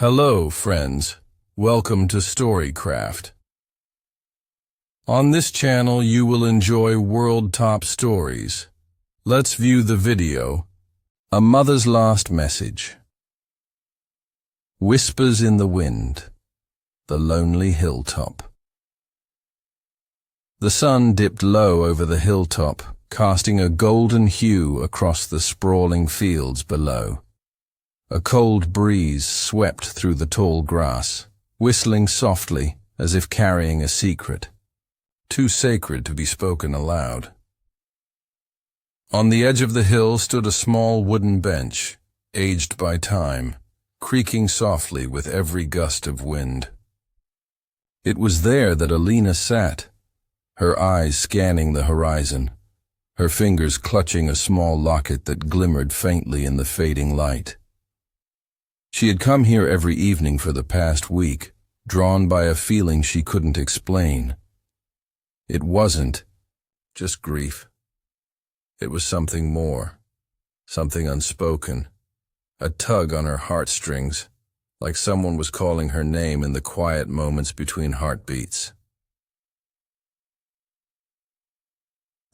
Hello, friends. Welcome to Storycraft. On this channel, you will enjoy world top stories. Let's view the video. A Mother's Last Message. Whispers in the Wind. The Lonely Hilltop. The sun dipped low over the hilltop, casting a golden hue across the sprawling fields below. A cold breeze swept through the tall grass, whistling softly as if carrying a secret, too sacred to be spoken aloud. On the edge of the hill stood a small wooden bench, aged by time, creaking softly with every gust of wind. It was there that Alina sat, her eyes scanning the horizon, her fingers clutching a small locket that glimmered faintly in the fading light. She had come here every evening for the past week, drawn by a feeling she couldn't explain. It wasn't just grief. It was something more, something unspoken, a tug on her heartstrings, like someone was calling her name in the quiet moments between heartbeats.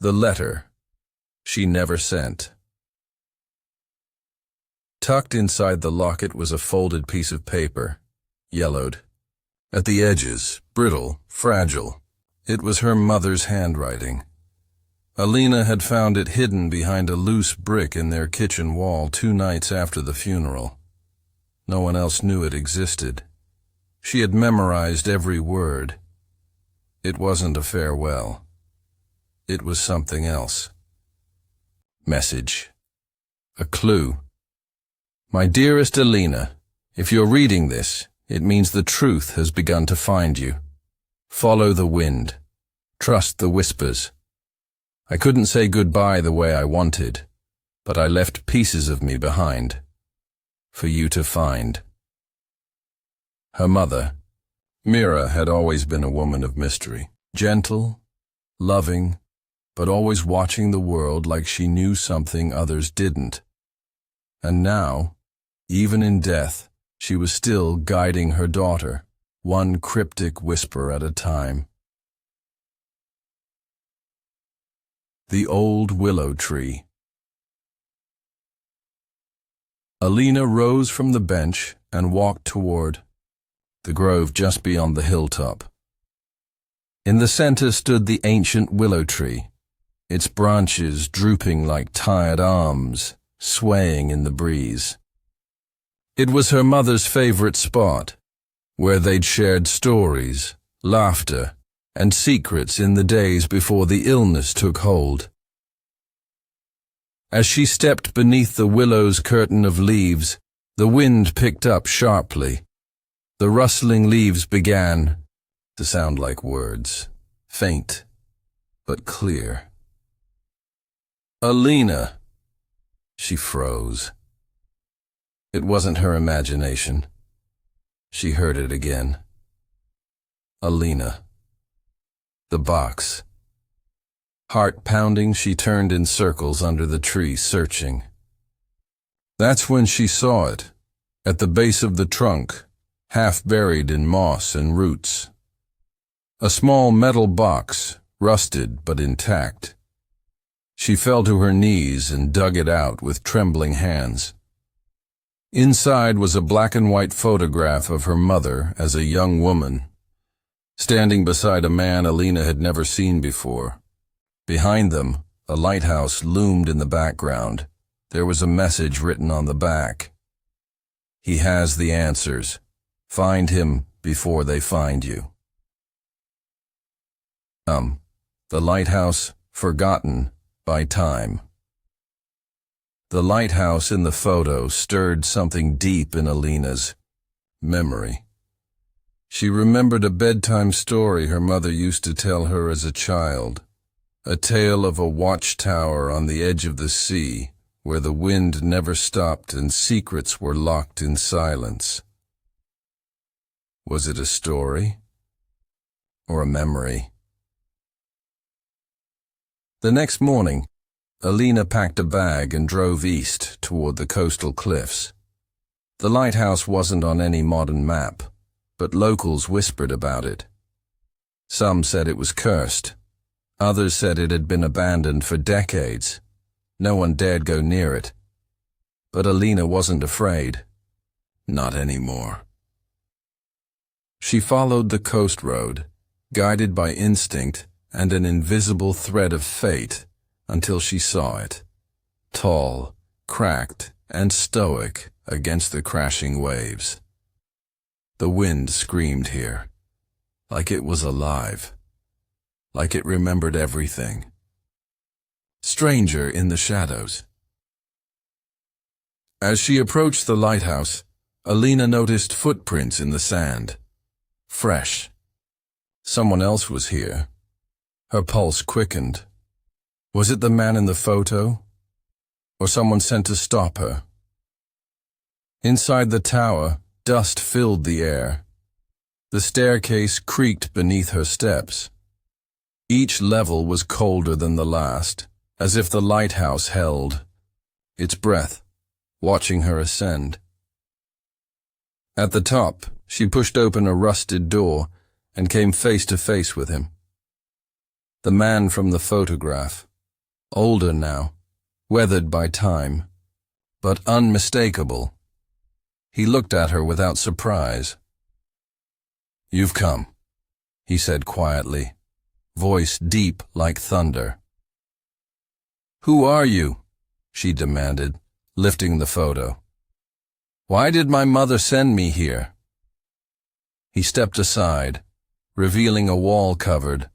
The letter she never sent. Tucked inside the locket was a folded piece of paper, yellowed. At the edges, brittle, fragile, it was her mother's handwriting. Alina had found it hidden behind a loose brick in their kitchen wall 2 nights after the funeral. No one else knew it existed. She had memorized every word. It wasn't a farewell. It was something else. Message. A clue. My dearest Alina, if you're reading this, it means the truth has begun to find you. Follow the wind. Trust the whispers. I couldn't say goodbye the way I wanted, but I left pieces of me behind, for you to find. Her mother, Mira, had always been a woman of mystery, gentle, loving, but always watching the world like she knew something others didn't. And now, even in death, she was still guiding her daughter, one cryptic whisper at a time. The Old Willow Tree. Alina rose from the bench and walked toward the grove just beyond the hilltop. In the center stood the ancient willow tree, its branches drooping like tired arms, swaying in the breeze. It was her mother's favorite spot, where they'd shared stories, laughter, and secrets in the days before the illness took hold. As she stepped beneath the willow's curtain of leaves, the wind picked up sharply. The rustling leaves began to sound like words, faint but clear. Alina. She froze. It wasn't her imagination. She heard it again. Alina. The box. Heart pounding, she turned in circles under the tree, searching. That's when she saw it, at the base of the trunk, half buried in moss and roots. A small metal box, rusted but intact. She fell to her knees and dug it out with trembling hands. Inside was a black and white photograph of her mother as a young woman, standing beside a man Alina had never seen before. Behind them, a lighthouse loomed in the background. There was a message written on the back. He has the answers. Find him before they find you. The lighthouse, forgotten by time. The lighthouse in the photo stirred something deep in Alina's memory. She remembered a bedtime story her mother used to tell her as a child, a tale of a watchtower on the edge of the sea, where the wind never stopped and secrets were locked in silence. Was it a story or a memory? The next morning, Alina packed a bag and drove east toward the coastal cliffs. The lighthouse wasn't on any modern map, but locals whispered about it. Some said it was cursed. Others said it had been abandoned for decades. No one dared go near it. But Alina wasn't afraid. Not anymore. She followed the coast road, guided by instinct and an invisible thread of fate, until she saw it. Tall, cracked, and stoic against the crashing waves. The wind screamed here, like it was alive, like it remembered everything. Stranger in the shadows. As she approached the lighthouse, Alina noticed footprints in the sand. Fresh. Someone else was here. Her pulse quickened. Was it the man in the photo? Or someone sent to stop her? Inside the tower, dust filled the air. The staircase creaked beneath her steps. Each level was colder than the last, as if the lighthouse held its breath, watching her ascend. At the top, she pushed open a rusted door and came face to face with him. The man from the photograph, older now, weathered by time, but unmistakable. He looked at her without surprise. "You've come," he said quietly, voice deep like thunder. "Who are you?" she demanded, lifting the photo. "Why did my mother send me here?" He stepped aside, revealing a wall covered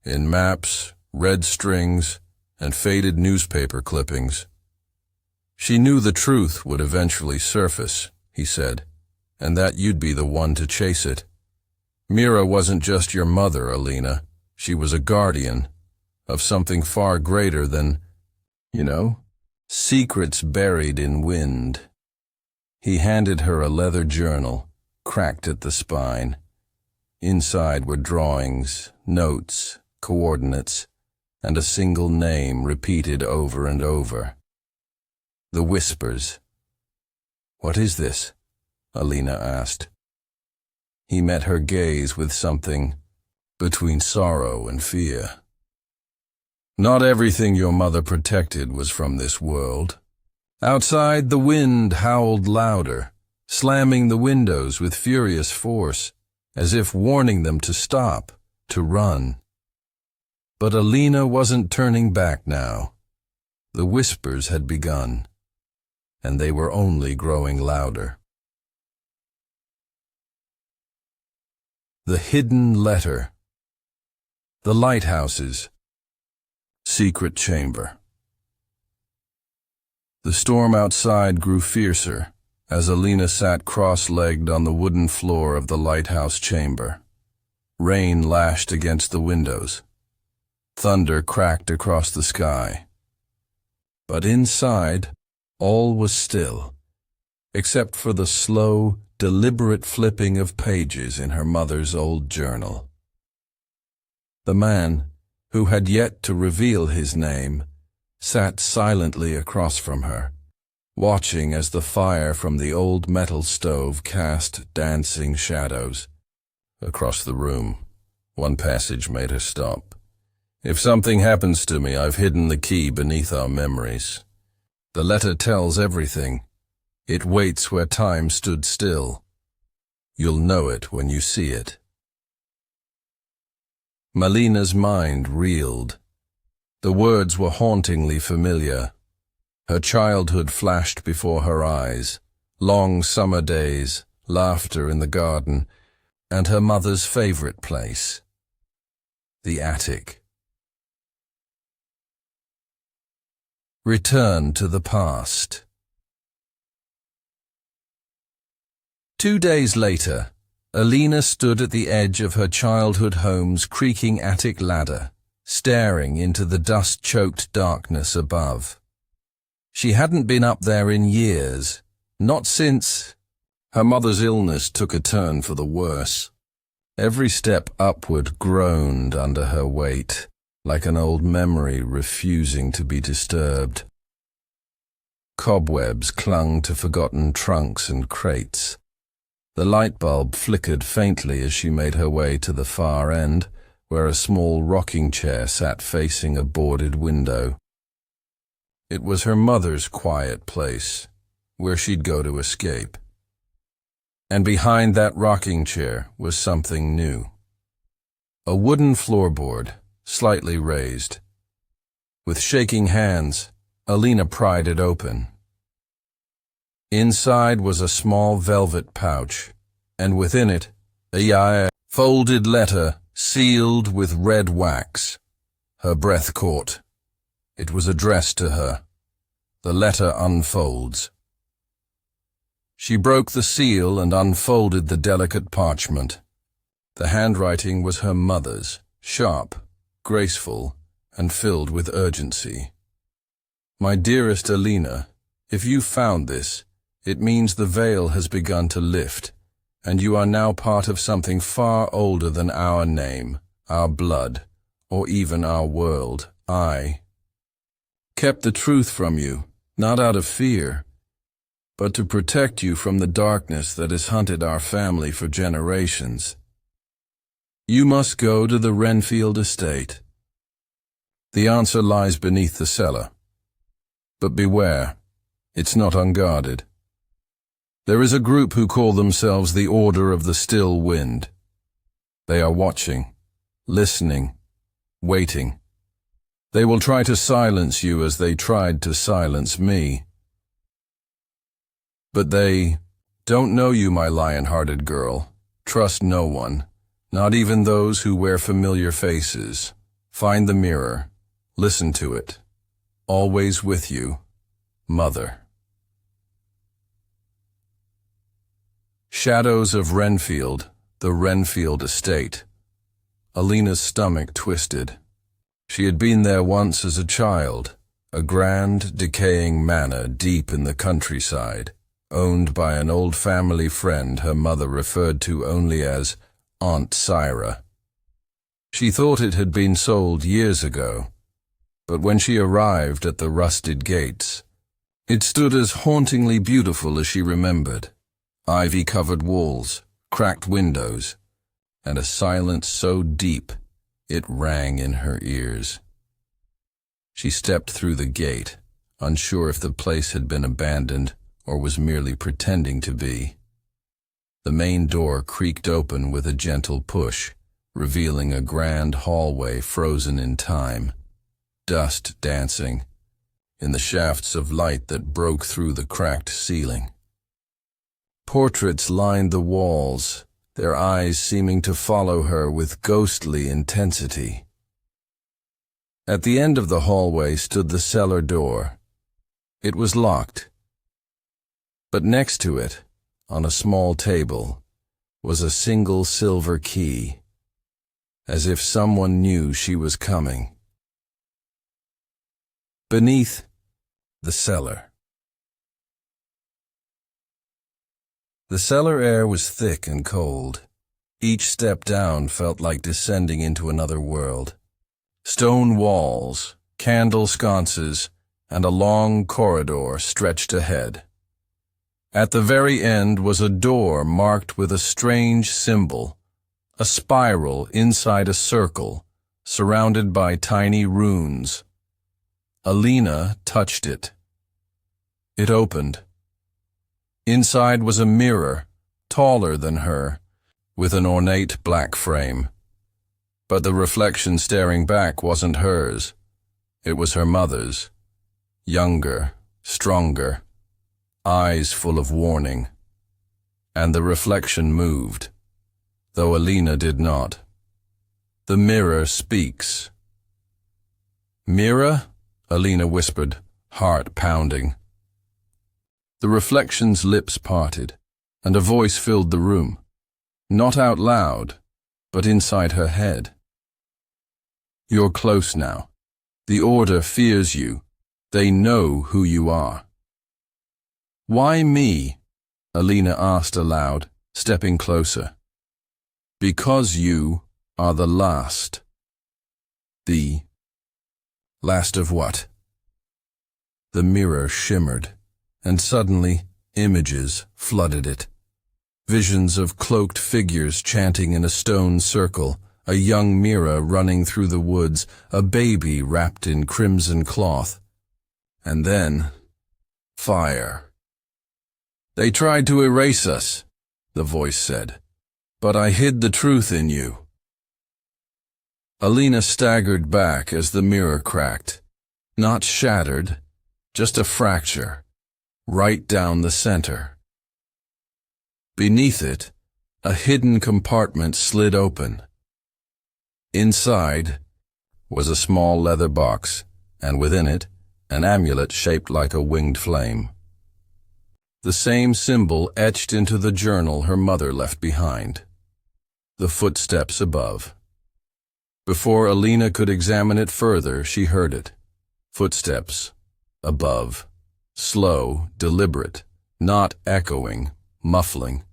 in maps, red strings, and faded newspaper clippings. "She knew the truth would eventually surface," he said, "and that you'd be the one to chase it. Mira wasn't just your mother, Alina. She was a guardian of something far greater than, secrets buried in wind." He handed her a leather journal, cracked at the spine. Inside were drawings, notes, coordinates, and a single name repeated over and over. The whispers. "What is this?" Alina asked. He met her gaze with something between sorrow and fear. "Not everything your mother protected was from this world." Outside, the wind howled louder, slamming the windows with furious force, as if warning them to stop, to run. But Alina wasn't turning back now. The whispers had begun, and they were only growing louder. The hidden letter. The lighthouse's secret chamber. The storm outside grew fiercer as Alina sat cross-legged on the wooden floor of the lighthouse chamber. Rain lashed against the windows. Thunder cracked across the sky. But inside, all was still, except for the slow, deliberate flipping of pages in her mother's old journal. The man, who had yet to reveal his name, sat silently across from her, watching as the fire from the old metal stove cast dancing shadows. Across the room, one passage made her stop. "If something happens to me, I've hidden the key beneath our memories. The letter tells everything. It waits where time stood still. You'll know it when you see it." Malina's mind reeled. The words were hauntingly familiar. Her childhood flashed before her eyes, long summer days, laughter in the garden, and her mother's favorite place, the attic. Return to the past. 2 days later, Alina stood at the edge of her childhood home's creaking attic ladder, staring into the dust-choked darkness above. She hadn't been up there in years, not since her mother's illness took a turn for the worse. Every step upward groaned under her weight, like an old memory refusing to be disturbed. Cobwebs clung to forgotten trunks and crates. The light bulb flickered faintly as she made her way to the far end, where a small rocking chair sat facing a boarded window. It was her mother's quiet place, where she'd go to escape. And behind that rocking chair was something new. A wooden floorboard, slightly raised. With shaking hands, Alina pried it open. Inside was a small velvet pouch, and within it, a folded letter sealed with red wax. Her breath caught. It was addressed to her. The letter unfolds. She broke the seal and unfolded the delicate parchment. The handwriting was her mother's, sharp, graceful, and filled with urgency. My dearest Alina, if you found this, it means the veil has begun to lift, and you are now part of something far older than our name, our blood, or even our world. I kept the truth from you, not out of fear, but to protect you from the darkness that has hunted our family for generations. You must go to the Renfield estate. The answer lies beneath the cellar. But beware, it's not unguarded. There is a group who call themselves the Order of the Still Wind. They are watching, listening, waiting. They will try to silence you as they tried to silence me. But they don't know you, my lion-hearted girl. Trust no one, not even those who wear familiar faces. Find the mirror, listen to it. Always with you, Mother. Shadows of Renfield, the Renfield estate. Alina's stomach twisted. She had been there once as a child, a grand, decaying manor deep in the countryside, owned by an old family friend her mother referred to only as Aunt Syra. She thought it had been sold years ago, but when she arrived at the rusted gates, it stood as hauntingly beautiful as she remembered. Ivy-covered walls, cracked windows, and a silence so deep it rang in her ears. She stepped through the gate, unsure if the place had been abandoned or was merely pretending to be. The main door creaked open with a gentle push, revealing a grand hallway frozen in time, dust dancing in the shafts of light that broke through the cracked ceiling. Portraits lined the walls, their eyes seeming to follow her with ghostly intensity. At the end of the hallway stood the cellar door. It was locked, but next to it, on a small table, was a single silver key, as if someone knew she was coming. Beneath, the cellar. The cellar air was thick and cold. Each step down felt like descending into another world. Stone walls, candle sconces, and a long corridor stretched ahead. At the very end was a door marked with a strange symbol, a spiral inside a circle, surrounded by tiny runes. Alina touched it. It opened. Inside was a mirror, taller than her, with an ornate black frame. But the reflection staring back wasn't hers. It was her mother's. Younger, stronger, eyes full of warning. And the reflection moved, though Alina did not. The mirror speaks. "Mirror?" Alina whispered, heart pounding. The reflection's lips parted, and a voice filled the room. Not out loud, but inside her head. "You're close now. The Order fears you. They know who you are." "Why me?" Alina asked aloud, stepping closer. "Because you are the last." "The last of what?" The mirror shimmered, and suddenly images flooded it. Visions of cloaked figures chanting in a stone circle, a young Mira running through the woods, a baby wrapped in crimson cloth. And then, fire. "They tried to erase us," the voice said, "but I hid the truth in you." Alina staggered back as the mirror cracked. Not shattered, just a fracture, right down the center. Beneath it, a hidden compartment slid open. Inside was a small leather box, and within it, an amulet shaped like a winged flame. The same symbol etched into the journal her mother left behind. The footsteps above. Before Alina could examine it further, she heard it. Footsteps above. Slow, deliberate, not echoing, muffling.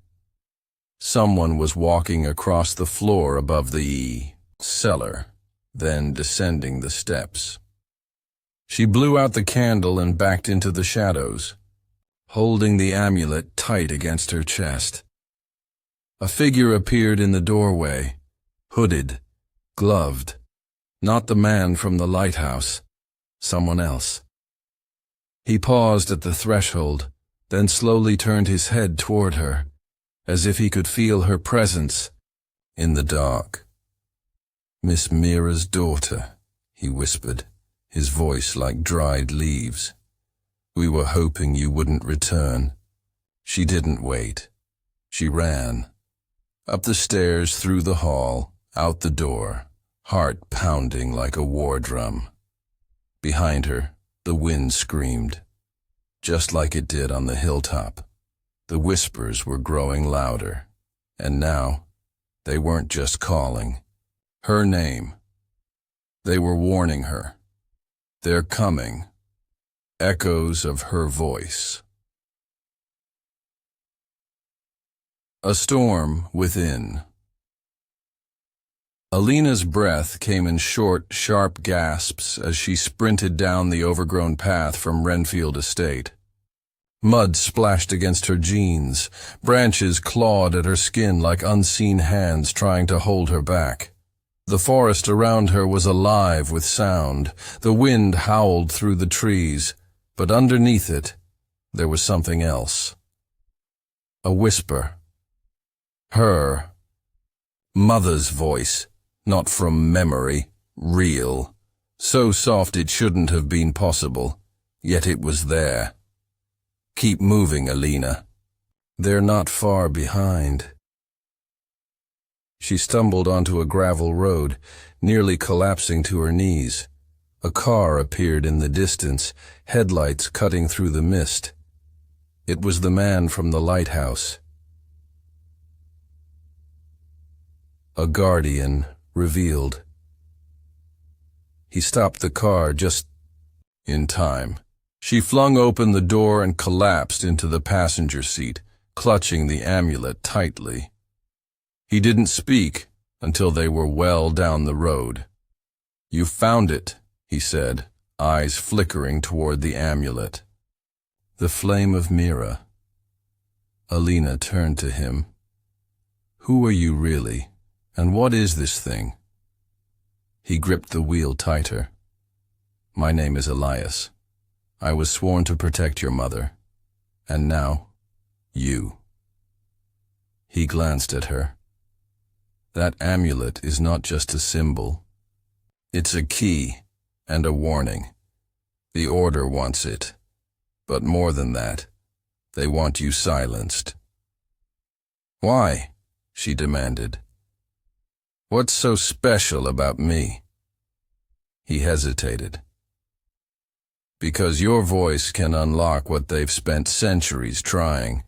Someone was walking across the floor above the cellar, then descending the steps. She blew out the candle and backed into the shadows, holding the amulet tight against her chest. A figure appeared in the doorway, hooded, gloved. Not the man from the lighthouse, someone else. He paused at the threshold, then slowly turned his head toward her, as if he could feel her presence in the dark. "Miss Mira's daughter," he whispered, his voice like dried leaves. "We were hoping you wouldn't return." She didn't wait. She ran. Up the stairs, through the hall, out the door, heart pounding like a war drum. Behind her, the wind screamed, just like it did on the hilltop. The whispers were growing louder, and now they weren't just calling her name. They were warning her. They're coming. Echoes of her voice. A storm within. Alina's breath came in short, sharp gasps as she sprinted down the overgrown path from Renfield Estate. Mud splashed against her jeans. Branches clawed at her skin like unseen hands trying to hold her back. The forest around her was alive with sound. The wind howled through the trees, but underneath it, there was something else. A whisper. Her mother's voice, not from memory, real. So soft it shouldn't have been possible, yet it was there. "Keep moving, Alina. They're not far behind." She stumbled onto a gravel road, nearly collapsing to her knees. A car appeared in the distance, headlights cutting through the mist. It was the man from the lighthouse. A guardian revealed. He stopped the car just in time. She flung open the door and collapsed into the passenger seat, clutching the amulet tightly. He didn't speak until they were well down the road. "You found it," he said, eyes flickering toward the amulet. "The flame of Mira." Alina turned to him. "Who are you really, and what is this thing?" He gripped the wheel tighter. "My name is Elias. I was sworn to protect your mother. And now, you." He glanced at her. "That amulet is not just a symbol. It's a key and a warning. The Order wants it. But more than that, they want you silenced." "Why?" she demanded. "What's so special about me?" He hesitated. "Because your voice can unlock what they've spent centuries trying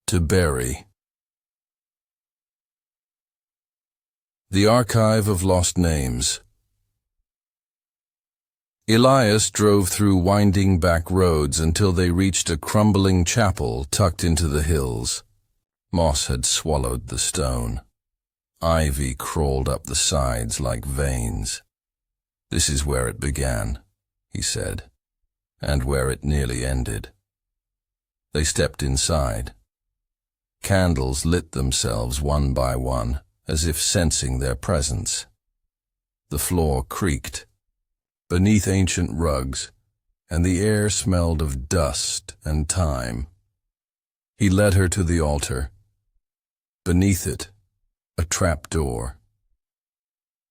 to bury." The Archive of Lost Names. Elias drove through winding back roads until they reached a crumbling chapel tucked into the hills. Moss had swallowed the stone. Ivy crawled up the sides like veins. "This is where it began," he said, "and where it nearly ended." They stepped inside. Candles lit themselves one by one, as if sensing their presence. The floor creaked beneath ancient rugs, and the air smelled of dust and time. He led her to the altar. Beneath it, a trap door.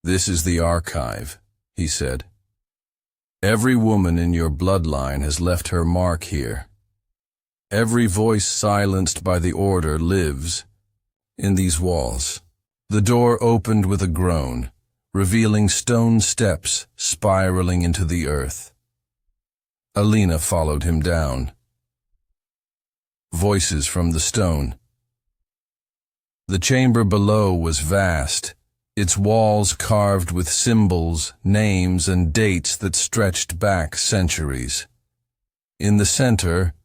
"This is the archive," he said. "Every woman in your bloodline has left her mark here. Every voice silenced by the order lives in these walls." The door opened with a groan, revealing stone steps spiraling into the earth. Alina followed him down. Voices from the stone. The chamber below was vast, its walls carved with symbols, names, and dates that stretched back centuries. In the center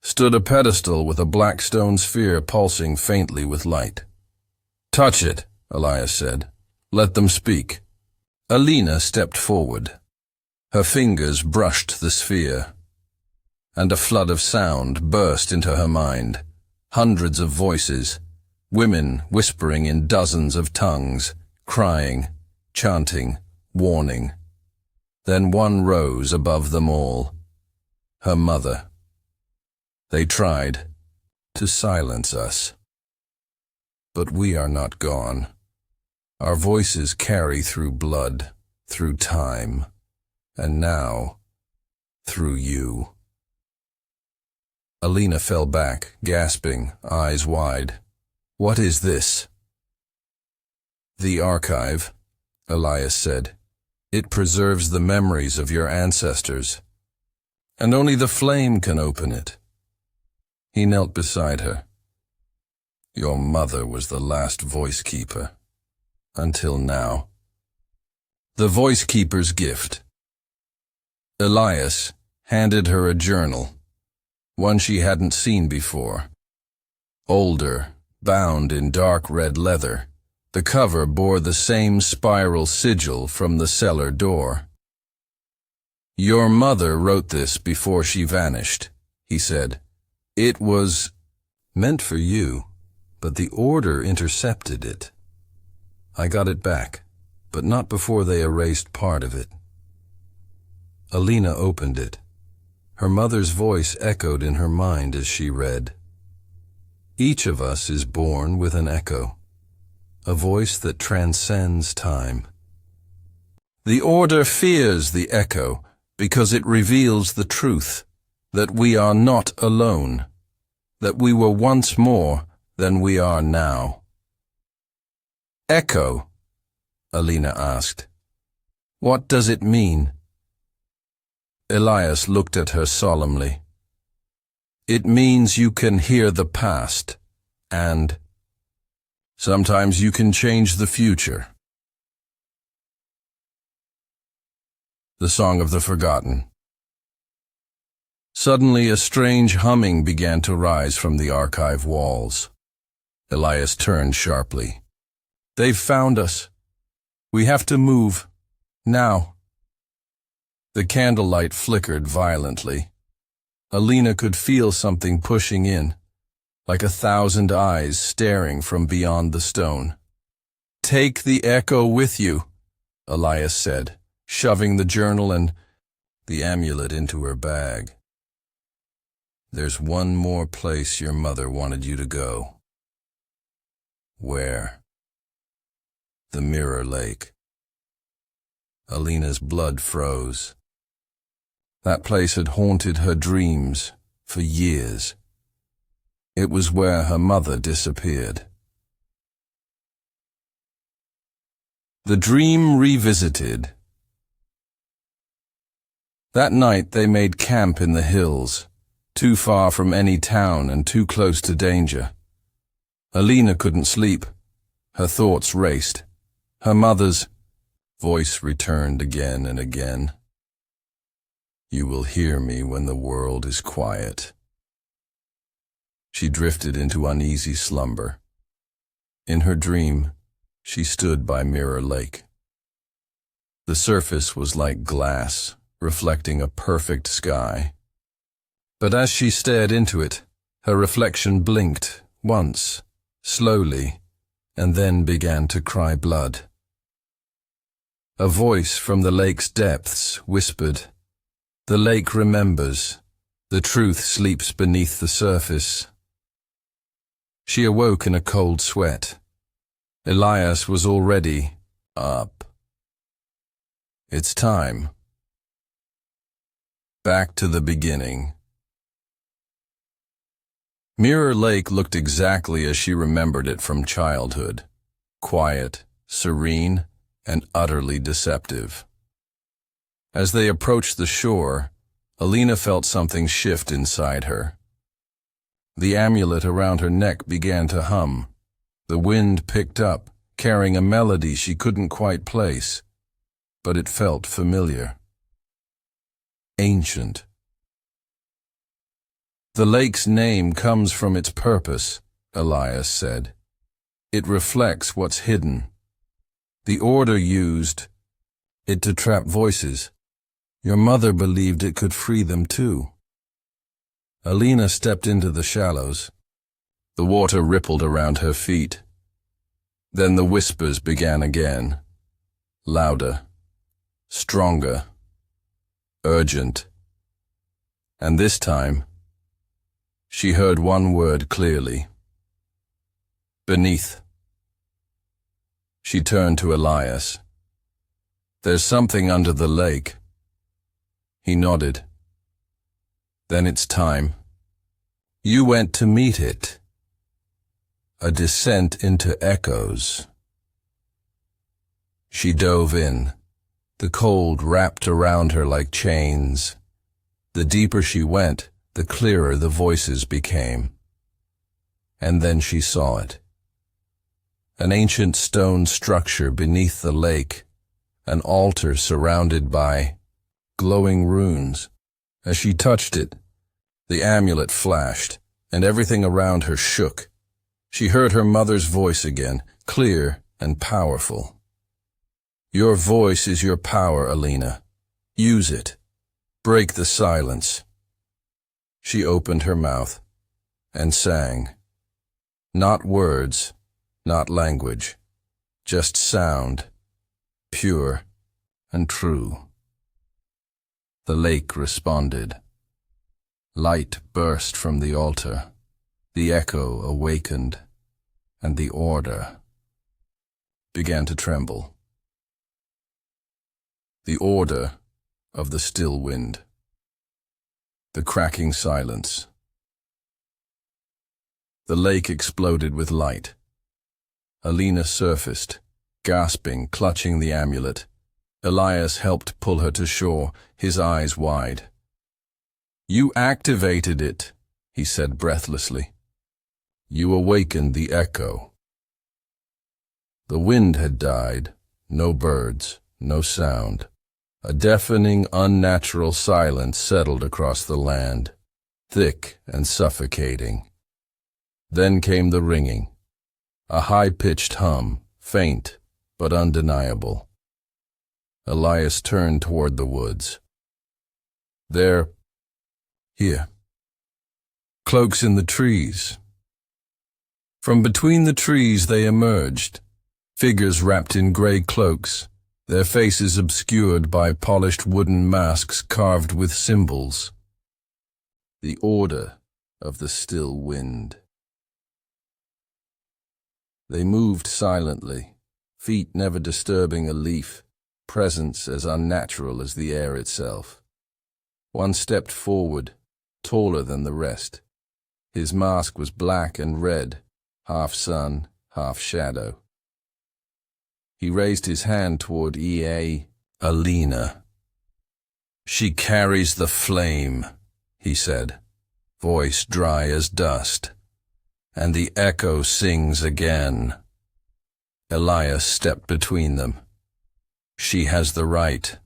stood a pedestal with a black stone sphere pulsing faintly with light. "Touch it," Elias said. "Let them speak." Alina stepped forward. Her fingers brushed the sphere, and a flood of sound burst into her mind. Hundreds of voices, women whispering in dozens of tongues, crying, chanting, warning. Then one rose above them all. Her mother. "They tried to silence us. But we are not gone. Our voices carry through blood, through time, and now, through you." Alina fell back, gasping, eyes wide. "What is this?" "The archive," Elias said. "It preserves the memories of your ancestors, and only the flame can open it." He knelt beside her. "Your mother was the last voice keeper, until now." The voice keeper's gift. Elias handed her a journal, one she hadn't seen before. Older, bound in dark red leather, the cover bore the same spiral sigil from the cellar door. "Your mother wrote this before she vanished," he said. "It was meant for you, but the order intercepted it. I got it back, but not before they erased part of it." Alina opened it. Her mother's voice echoed in her mind as she read. "Each of us is born with an echo, a voice that transcends time. The order fears the echo because it reveals the truth, that we are not alone, that we were once more than we are now." "Echo?" Alina asked. "What does it mean?" Elias looked at her solemnly. "It means you can hear the past, and sometimes you can change the future." The Song of the Forgotten. Suddenly a strange humming began to rise from the archive walls. Elias turned sharply. "They've found us. We have to move. Now." The candlelight flickered violently. Alina could feel something pushing in, like 1,000 eyes staring from beyond the stone. "Take the echo with you," Elias said, shoving the journal and the amulet into her bag. "There's one more place your mother wanted you to go." "Where?" "The Mirror Lake." Alina's blood froze. That place had haunted her dreams for years. It was where her mother disappeared. The Dream Revisited. That night they made camp in the hills, too far from any town and too close to danger. Alina couldn't sleep. Her thoughts raced. Her mother's voice returned again and again. "You will hear me when the world is quiet." She drifted into uneasy slumber. In her dream, she stood by Mirror Lake. The surface was like glass, reflecting a perfect sky. But as she stared into it, Her reflection blinked once, slowly, and then began to cry blood. A voice from the lake's depths whispered, "The lake remembers. The truth sleeps beneath the surface." She awoke in a cold sweat. Elias was already up. It's time. Back to the beginning. Mirror Lake looked exactly as she remembered it from childhood. Quiet, serene, and utterly deceptive. As they approached the shore, Alina felt something shift inside her. The amulet around her neck began to hum. The wind picked up, carrying a melody she couldn't quite place, but it felt familiar. Ancient. The lake's name comes from its purpose, Elias said. It reflects what's hidden. The order used it to trap voices. Your mother believed it could free them too. Alina stepped into the shallows. The water rippled around her feet. Then the whispers began again. Louder, stronger, urgent. And this time, she heard one word clearly. Beneath. She turned to Elias. There's something under the lake. He nodded. Then it's time. You went to meet it. A descent into echoes. She dove in. The cold wrapped around her like chains. The deeper she went, the clearer the voices became. And then she saw it. An ancient stone structure beneath the lake, an altar surrounded by glowing runes. As she touched it, the amulet flashed, and everything around her shook. She heard her mother's voice again, clear and powerful. Your voice is your power, Alina. Use it. Break the silence. She opened her mouth and sang. Not words, not language, just sound, pure and true. The lake responded. Light burst from the altar. The echo awakened, and the order began to tremble. The order of the still wind. The cracking silence. The lake exploded with light. Alina surfaced, gasping, clutching the amulet. Elias helped pull her to shore, his eyes wide. You activated it, he said breathlessly. You awakened the echo. The wind had died, no birds, no sound. A deafening, unnatural silence settled across the land, thick and suffocating. Then came the ringing, a high-pitched hum, faint but undeniable. Elias turned toward the woods. Here. Cloaks in the trees. From between the trees they emerged, figures wrapped in gray cloaks, their faces obscured by polished wooden masks carved with symbols. The order of the still wind. They moved silently, feet never disturbing a leaf, presence as unnatural as the air itself. One stepped forward, taller than the rest. His mask was black and red, half sun, half shadow. He raised his hand toward Alina. She carries the flame, he said, voice dry as dust. And the echo sings again. Elias stepped between them. She has the right.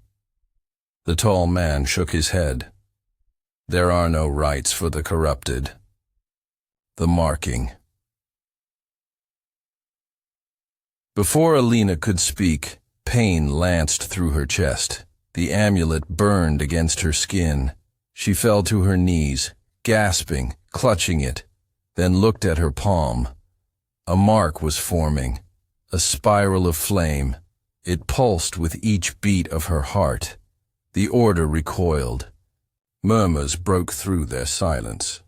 The tall man shook his head. There are no rights for the corrupted. The marking. Before Alina could speak, pain lanced through her chest. The amulet burned against her skin. She fell to her knees, gasping, clutching it, then looked at her palm. A mark was forming, a spiral of flame. It pulsed with each beat of her heart. The order recoiled. Murmurs broke through their silence.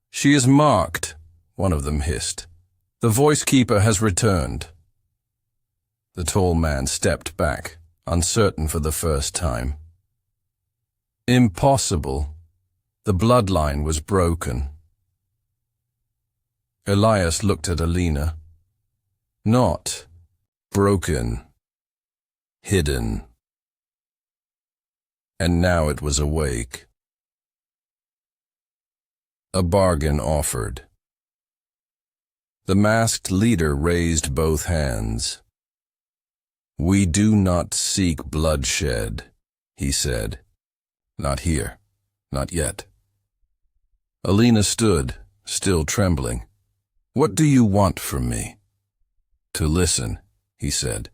"She is marked," one of them hissed. "The voice keeper has returned." The tall man stepped back, uncertain for the first time. Impossible. The bloodline was broken. Elias looked at Alina. Not broken. Hidden. And now it was awake. A bargain offered. The masked leader raised both hands. "We do not seek bloodshed," he said. "Not here. Not yet." Alina stood, still trembling. "What do you want from me?" "To listen," he said.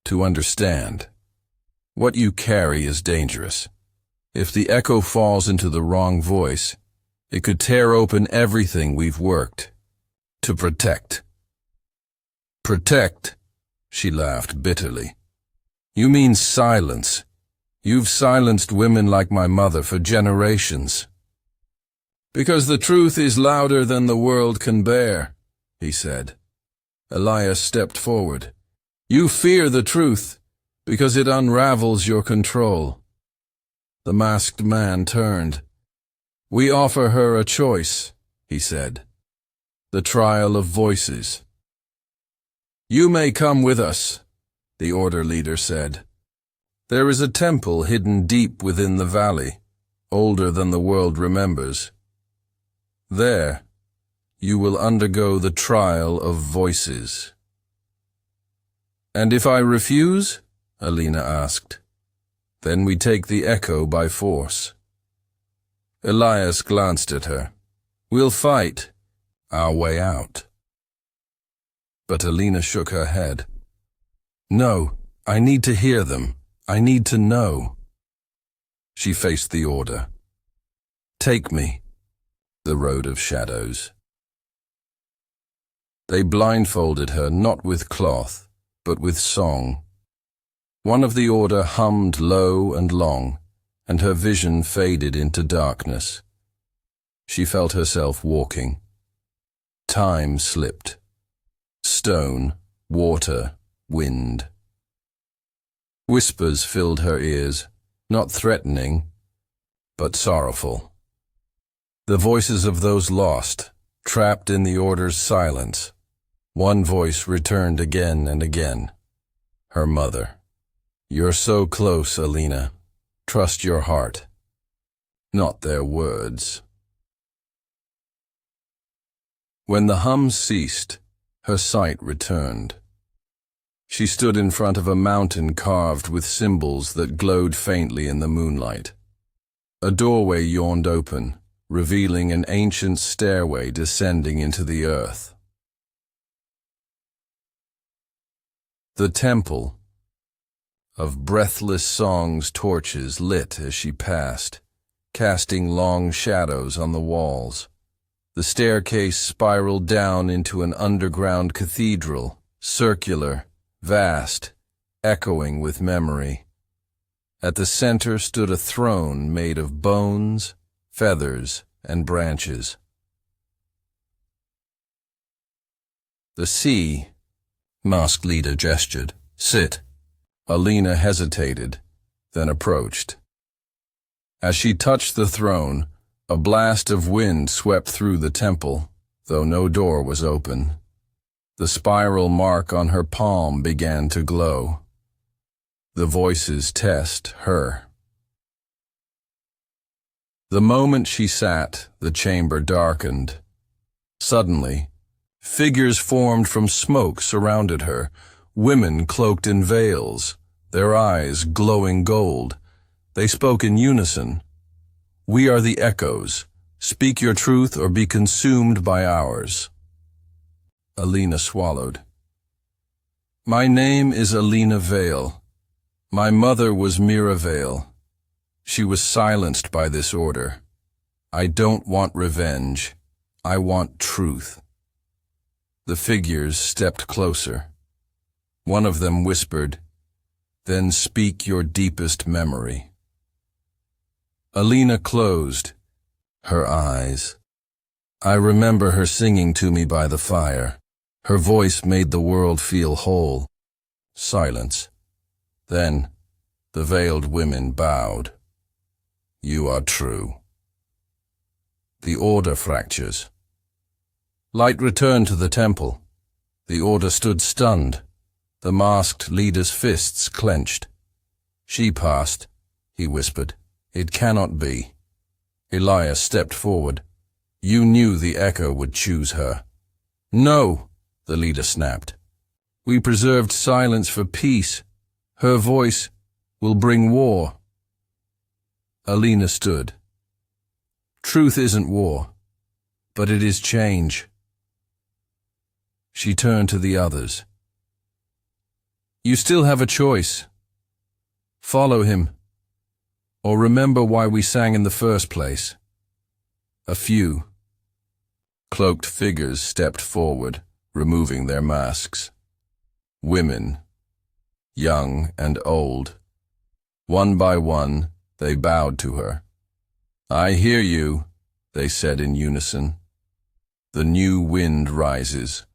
"To understand. What you carry is dangerous. If the echo falls into the wrong voice, it could tear open everything we've worked to protect." "Protect?" She laughed bitterly. "You mean silence. You've silenced women like my mother for generations." "Because the truth is louder than the world can bear," he said. Elias stepped forward. "You fear the truth because it unravels your control." The masked man turned. "We offer her a choice," he said. "The trial of voices." "You may come with us," the order leader said. "There is a temple hidden deep within the valley, older than the world remembers. There, you will undergo the trial of voices." "And if I refuse?" Alina asked. "Then we take the echo by force." Elias glanced at her. "We'll fight our way out." But Alina shook her head. "No, I need to hear them. I need to know." She faced the order. "Take me." The road of shadows. They blindfolded her not with cloth, but with song. One of the order hummed low and long, and her vision faded into darkness. She felt herself walking. Time slipped. Stone, water, wind. Whispers filled her ears, not threatening, but sorrowful. The voices of those lost, trapped in the order's silence. One voice returned again and again. Her mother. "You're so close, Alina. Trust your heart." Not their words. When the hum ceased, her sight returned. She stood in front of a mountain carved with symbols that glowed faintly in the moonlight. A doorway yawned open, revealing an ancient stairway descending into the earth. The temple. Of breathless songs torches lit as she passed, casting long shadows on the walls. The staircase spiraled down into an underground cathedral, circular, vast, echoing with memory. At the center stood a throne made of bones, feathers, and branches. "The sea," Masked Leader gestured. "Sit." Alina hesitated, then approached. As she touched the throne, a blast of wind swept through the temple, though no door was open. The spiral mark on her palm began to glow. The voices test her. The moment she sat, the chamber darkened. Suddenly, figures formed from smoke surrounded her, women cloaked in veils, their eyes glowing gold. They spoke in unison. "We are the echoes. Speak your truth or be consumed by ours." Alina swallowed. "My name is Alina Vale. My mother was Mira Vale. She was silenced by this order. I don't want revenge. I want truth. The figures stepped closer. One of them whispered, "Then speak your deepest memory." Alina closed her eyes. I remember her singing to me by the fire. Her voice made the world feel whole. Silence. Then the veiled women bowed. You are true. The order fractures. Light returned to the temple. The order stood stunned. The masked leader's fists clenched. She passed, he whispered. It cannot be. Elias stepped forward. You knew the echo would choose her. No, the leader snapped. We preserved silence for peace. Her voice will bring war. Alina stood. Truth isn't war, but it is change. She turned to the others. You still have a choice. Follow him, or remember why we sang in the first place. A few cloaked figures stepped forward, removing their masks. Women, young and old. One by one, they bowed to her. I hear you, they said in unison. The new wind rises.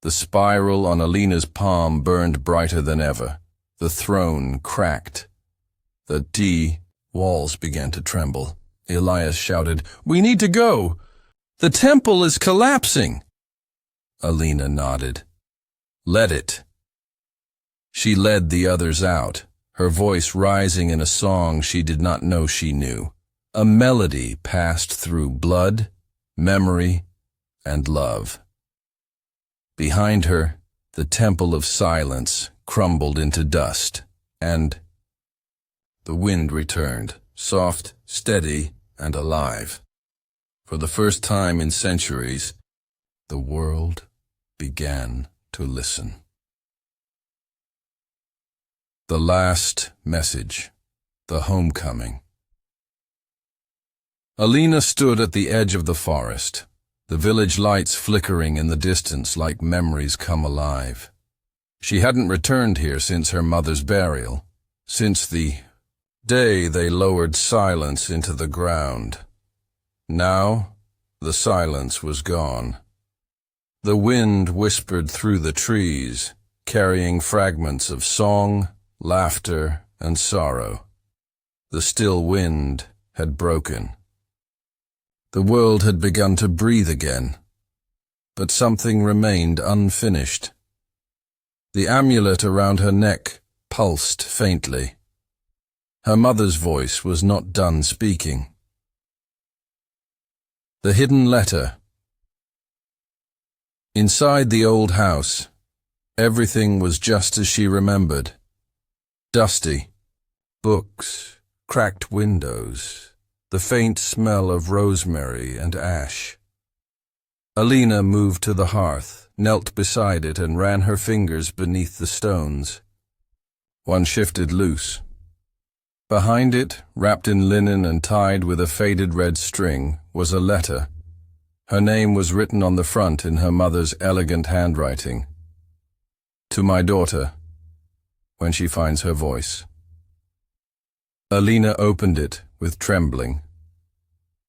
The spiral on Alina's palm burned brighter than ever. The throne cracked. The walls began to tremble. Elias shouted, We need to go! The temple is collapsing! Alina nodded. Let it. She led the others out, her voice rising in a song she did not know she knew. A melody passed through blood, memory, and love. Behind her, the temple of silence crumbled into dust, and the wind returned, soft, steady, and alive. For the first time in centuries, the world began to listen. The last message, the homecoming. Alina stood at the edge of the forest, the village lights flickering in the distance like memories come alive. She hadn't returned here since her mother's burial, since the day they lowered silence into the ground. Now, the silence was gone. The wind whispered through the trees, carrying fragments of song, laughter, and sorrow. The still wind had broken. The world had begun to breathe again, but something remained unfinished. The amulet around her neck pulsed faintly. Her mother's voice was not done speaking. The hidden letter. Inside the old house, everything was just as she remembered. Dusty. Books, cracked windows, the faint smell of rosemary and ash. Alina moved to the hearth, knelt beside it, and ran her fingers beneath the stones. One shifted loose. Behind it, wrapped in linen and tied with a faded red string, was a letter. Her name was written on the front in her mother's elegant handwriting. To my daughter, when she finds her voice. Alina opened it with trembling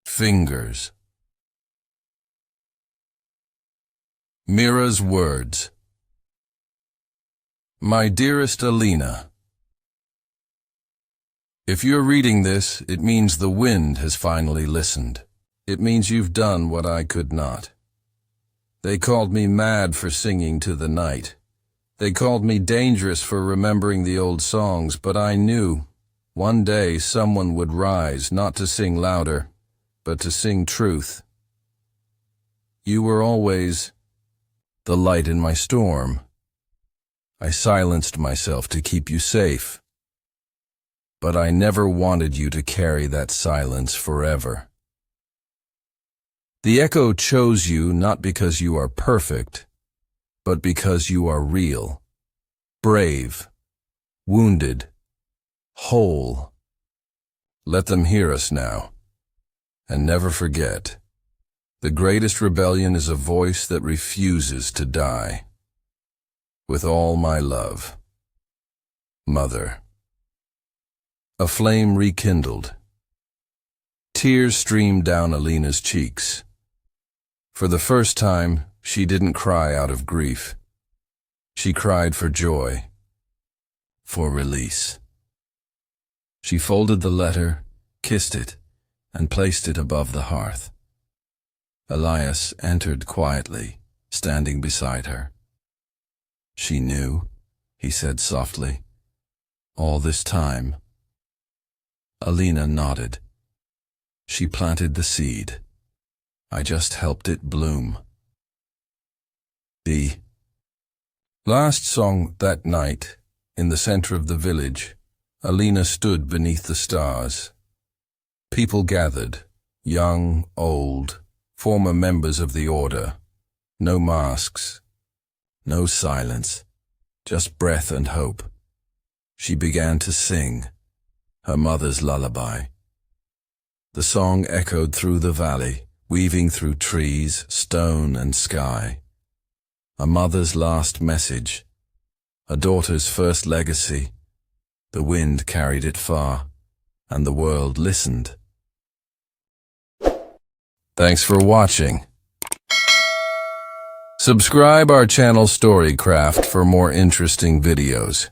fingers. Mira's words. My dearest Alina, if you're reading this, it means the wind has finally listened. It means you've done what I could not. They called me mad for singing to the night. They called me dangerous for remembering the old songs, but I knew one day someone would rise, not to sing louder, but to sing truth. You were always the light in my storm. I silenced myself to keep you safe. But I never wanted you to carry that silence forever. The echo chose you not because you are perfect, but because you are real, brave, wounded, whole. Let them hear us now, and never forget, The greatest rebellion is a voice that refuses to die. With all my love. Mother. A flame rekindled. Tears streamed down Alina's cheeks. For the first time, she didn't cry out of grief. She cried for joy, for release. She folded the letter, kissed it, and placed it above the hearth. Elias entered quietly, standing beside her. She knew, he said softly, all this time. Alina nodded. She planted the seed. I just helped it bloom. The last song that night, in the center of the village, Alina stood beneath the stars. People gathered, young, old, former members of the order. No masks, no silence, just breath and hope. She began to sing, her mother's lullaby. The song echoed through the valley, weaving through trees, stone, and sky. A mother's last message, a daughter's first legacy. The wind carried it far, and the world listened. Thanks for watching. Subscribe our channel Storycraft for more interesting videos.